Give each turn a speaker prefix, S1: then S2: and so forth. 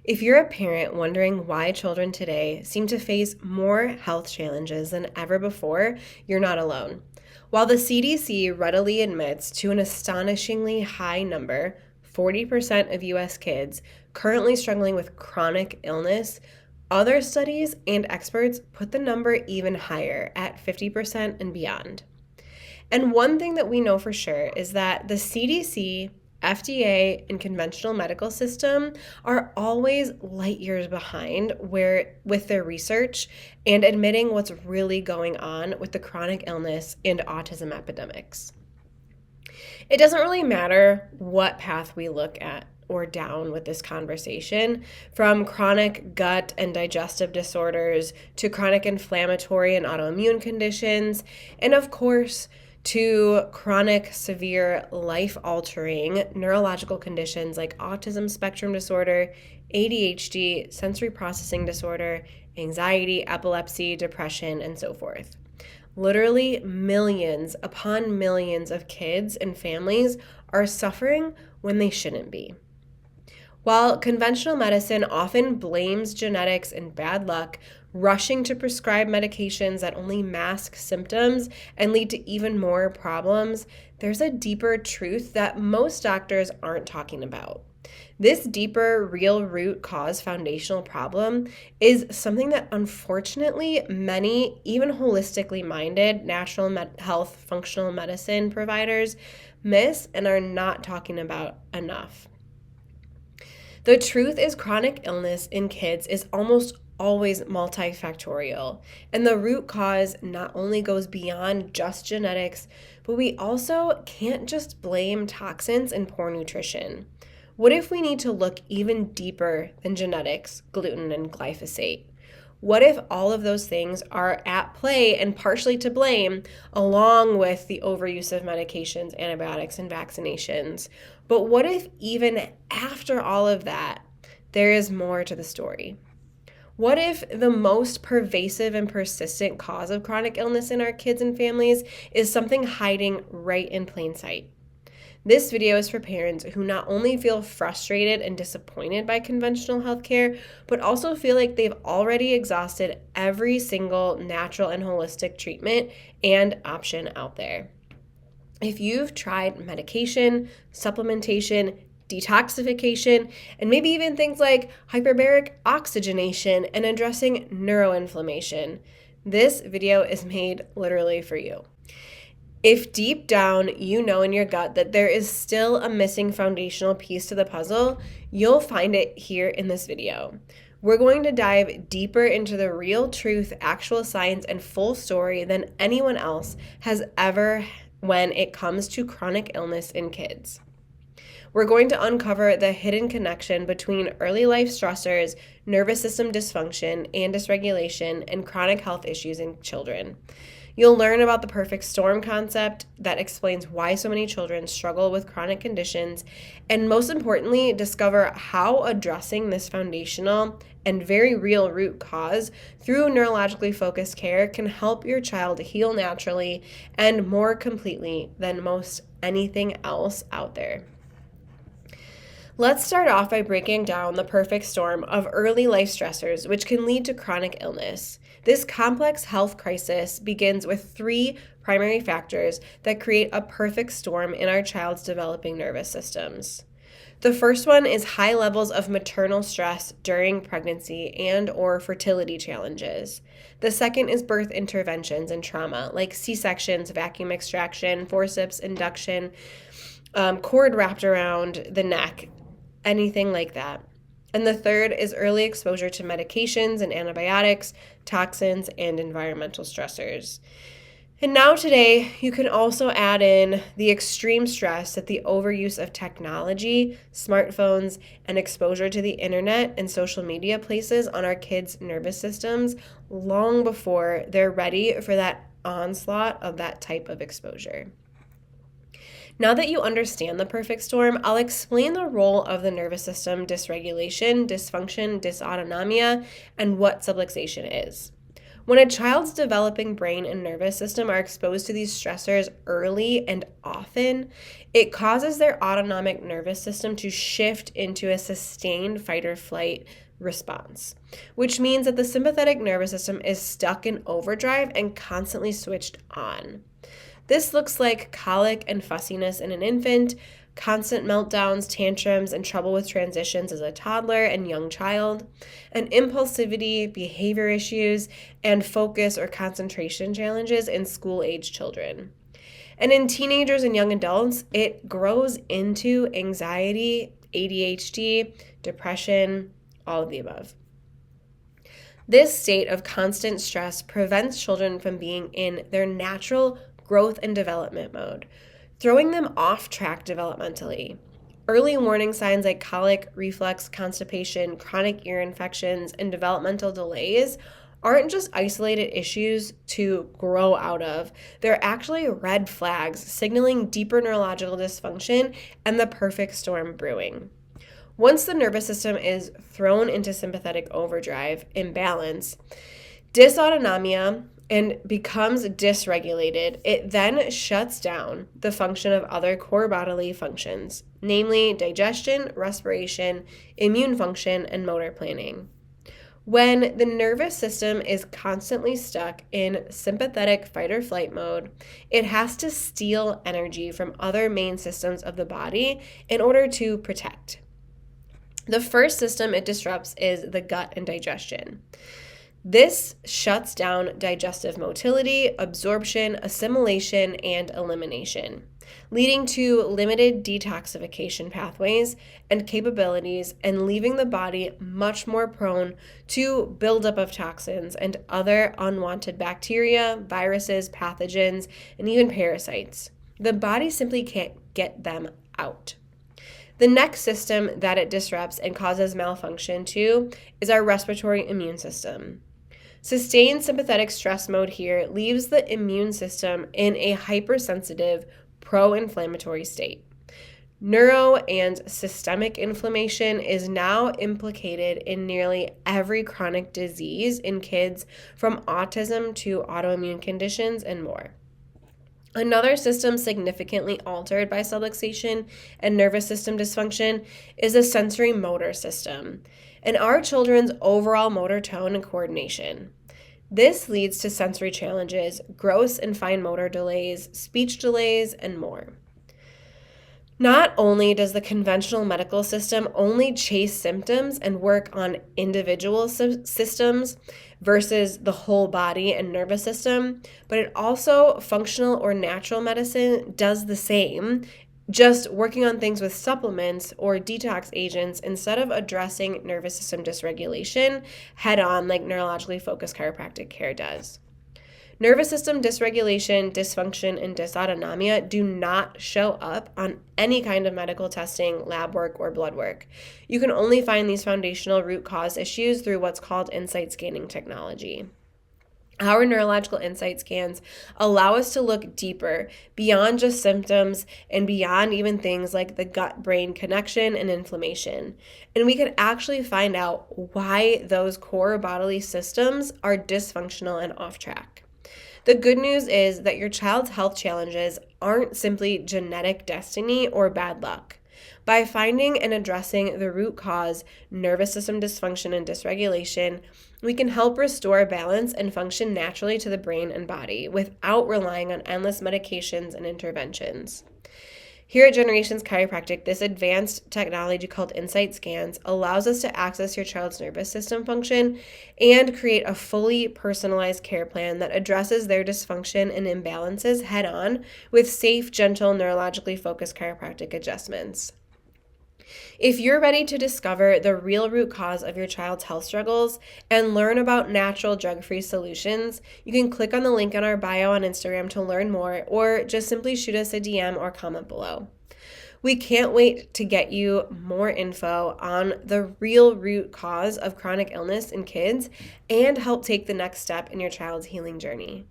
S1: If you're a parent wondering why children today seem to face more health challenges than ever before, you're not alone. While the CDC readily admits to an astonishingly high number, 40% of US kids currently struggling with chronic illness, other studies and experts put the number even higher at 50% and beyond. And one thing that we know for sure is that the CDC, FDA, and conventional medical system are always light years behind with their research and admitting what's really going on with the chronic illness and autism epidemics. It doesn't really matter what path we look at or down with this conversation, from chronic gut and digestive disorders to chronic inflammatory and autoimmune conditions, and of course, to chronic, severe, life-altering neurological conditions like autism spectrum disorder, ADHD, sensory processing disorder, anxiety, epilepsy, depression, and so forth. Literally millions upon millions of kids and families are suffering when they shouldn't be. While conventional medicine often blames genetics and bad luck, rushing to prescribe medications that only mask symptoms and lead to even more problems, there's a deeper truth that most doctors aren't talking about. This deeper, real root cause foundational problem is something that unfortunately many, even holistically minded natural health functional medicine providers miss and are not talking about enough. The truth is, chronic illness in kids is almost always multifactorial, and the root cause not only goes beyond just genetics, but we also can't just blame toxins and poor nutrition. What if we need to look even deeper than genetics, gluten, and glyphosate? What if all of those things are at play and partially to blame, along with the overuse of medications, antibiotics, and vaccinations? But what if even after all of that, there is more to the story? What if the most pervasive and persistent cause of chronic illness in our kids and families is something hiding right in plain sight? This video is for parents who not only feel frustrated and disappointed by conventional healthcare, but also feel like they've already exhausted every single natural and holistic treatment and option out there. If you've tried medication, supplementation, detoxification, and maybe even things like hyperbaric oxygenation and addressing neuroinflammation, this video is made literally for you. If deep down you know in your gut that there is still a missing foundational piece to the puzzle, you'll find it here in this video. We're going to dive deeper into the real truth, actual science, and full story than anyone else has ever when it comes to chronic illness in kids. We're going to uncover the hidden connection between early life stressors, nervous system dysfunction and dysregulation, and chronic health issues in children. You'll learn about the perfect storm concept that explains why so many children struggle with chronic conditions, and most importantly, discover how addressing this foundational and very real root cause through neurologically focused care can help your child heal naturally and more completely than most anything else out there. Let's start off by breaking down the perfect storm of early life stressors, which can lead to chronic illness. This complex health crisis begins with three primary factors that create a perfect storm in our child's developing nervous systems. The first one is high levels of maternal stress during pregnancy and/or fertility challenges. The second is birth interventions and trauma, like C-sections, vacuum extraction, forceps induction, cord wrapped around the neck, anything like that. And the third is early exposure to medications and antibiotics, toxins, and environmental stressors. And now today, you can also add in the extreme stress that the overuse of technology, smartphones, and exposure to the internet and social media places on our kids' nervous systems long before they're ready for that onslaught of that type of exposure. Now that you understand the perfect storm, I'll explain the role of the nervous system dysregulation, dysfunction, dysautonomia, and what subluxation is. When a child's developing brain and nervous system are exposed to these stressors early and often, it causes their autonomic nervous system to shift into a sustained fight or flight response, which means that the sympathetic nervous system is stuck in overdrive and constantly switched on. This looks like colic and fussiness in an infant, constant meltdowns, tantrums, and trouble with transitions as a toddler and young child, and impulsivity, behavior issues, and focus or concentration challenges in school-age children. And in teenagers and young adults, it grows into anxiety, ADHD, depression, all of the above. This state of constant stress prevents children from being in their natural growth and development mode, throwing them off track developmentally. Early warning signs like colic, reflux, constipation, chronic ear infections, and developmental delays aren't just isolated issues to grow out of. They're actually red flags signaling deeper neurological dysfunction and the perfect storm brewing. Once the nervous system is thrown into sympathetic overdrive, imbalance, dysautonomia, and becomes dysregulated, it then shuts down the function of other core bodily functions, namely digestion, respiration, immune function, and motor planning. When the nervous system is constantly stuck in sympathetic fight or flight mode, it has to steal energy from other main systems of the body in order to protect. The first system it disrupts is the gut and digestion. This shuts down digestive motility, absorption, assimilation, and elimination, leading to limited detoxification pathways and capabilities and leaving the body much more prone to buildup of toxins and other unwanted bacteria, viruses, pathogens, and even parasites. The body simply can't get them out. The next system that it disrupts and causes malfunction to is our respiratory immune system. Sustained sympathetic stress mode here leaves the immune system in a hypersensitive, pro-inflammatory state. Neuro and systemic inflammation is now implicated in nearly every chronic disease in kids, from autism to autoimmune conditions and more. Another system significantly altered by subluxation and nervous system dysfunction is the sensory motor system, and our children's overall motor tone and coordination. This leads to sensory challenges, gross and fine motor delays, speech delays, and more. Not only does the conventional medical system only chase symptoms and work on individual systems versus the whole body and nervous system, but it also, functional or natural medicine, does the same, just working on things with supplements or detox agents instead of addressing nervous system dysregulation head on like neurologically focused chiropractic care does. Nervous system dysregulation, dysfunction, and dysautonomia do not show up on any kind of medical testing, lab work, or blood work. You can only find these foundational root cause issues through what's called insight scanning technology. Our neurological insight scans allow us to look deeper, beyond just symptoms and beyond even things like the gut-brain connection and inflammation. And we can actually find out why those core bodily systems are dysfunctional and off track. The good news is that your child's health challenges aren't simply genetic destiny or bad luck. By finding and addressing the root cause, nervous system dysfunction and dysregulation, we can help restore balance and function naturally to the brain and body without relying on endless medications and interventions. Here at Generations Chiropractic, this advanced technology called Insight Scans allows us to access your child's nervous system function and create a fully personalized care plan that addresses their dysfunction and imbalances head on with safe, gentle, neurologically focused chiropractic adjustments. If you're ready to discover the real root cause of your child's health struggles and learn about natural drug-free solutions, you can click on the link in our bio on Instagram to learn more, or just simply shoot us a DM or comment below. We can't wait to get you more info on the real root cause of chronic illness in kids and help take the next step in your child's healing journey.